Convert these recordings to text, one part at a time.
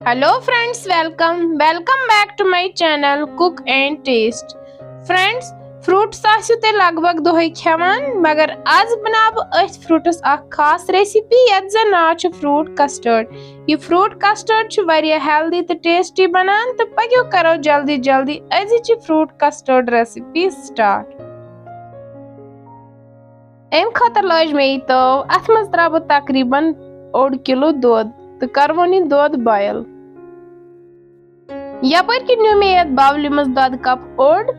Hello friends, welcome back to my channel Cook and Taste. Friends, fruits आसियो ते लगभग दोहे खेवान मगर आज बनाव अथ फ्रूटस अख खास रेसिपी यत जन नाव छ फ्रूट कस्टर्ड। ये फ्रूट कस्टर्ड छ वारिया हेल्दी ते टेस्टी बनान तो पक्यो करो जल्दी अजिच फ्रूट कस्टर्ड रेसिपी स्टार्ट। एम खतर लज मे तो अथ मज त्रा तकरीबन 1 किलो दूध तो करवोन दूध बॉयल। यपर कि न्यू मे ये बावली मज दूध कप ओड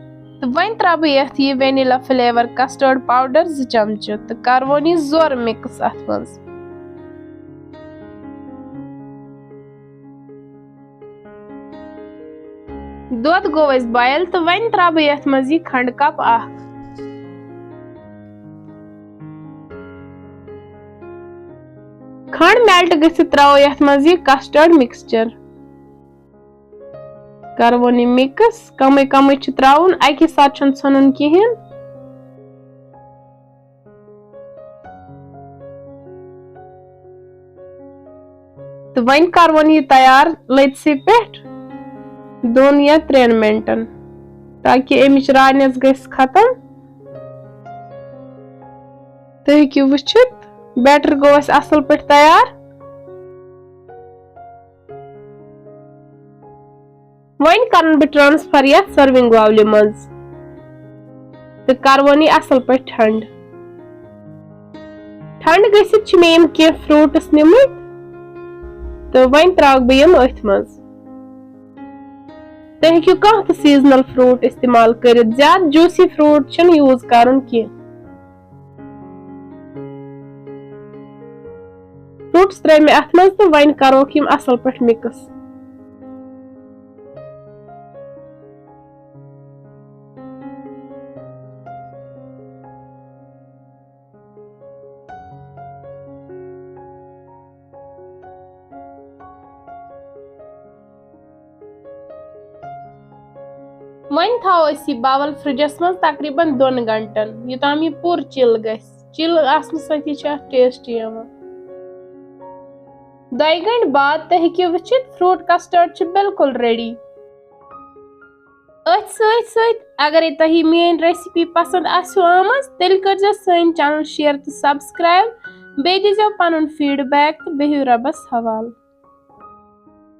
तो वन त्रा बह ये वेनिला फ्लेवर कस्टर्ड पाउडर 2 चमचे तो करवोन जोर मिक्स अथ मज। दूध गो बॉयल तो वन त्रा यथ मज ये खंड कप अख। खंड मेल्ट गसित त्रो यथ मज ये कस्टर्ड मिक्सचर करवोन मिक्स कम त्राउन अकि साथ छुन कहें। तो वन करवोन ये तैयार लत्सि पे 2 या 3 मिनटन ताकि अमिच रानस गस खत्म। तो हेकु वुचित बैटर गो असल पे तैयार। वन कर बह ट्रांसफर ये सर्विंग बाउल मज तो करवोन असल पे ठंड। ठंड गसित मे कह फ्रूट्स निमित तो वन त्राग बह अथ मज। तो हेकु कह सीजनल फ्रूट इस्तेमाल कर, ज्यादा जूसी फ्रूट छन यूज करन कह। फ्रूट्स त्रे मे अथ मज तो वन करो यम असल पे मिक्स। वन थाव बावल फ्रिजस मज तकरीबन 2 घंटन युताम यह पूर चिल चिल आसन सती टेस्ट यवान। 2 घंटे बाद तो हेकु वुचित फ्रूट कस्टर्ड बिल्कुल रेडी। अथ सत अगर तुह मेन रेसिपी पसंद आसो आमज तेल कर सन चैनल शेयर तो सब्सक्राइब बे दीजो पनुन फीडबैक तो बेहियो रबस हवाल।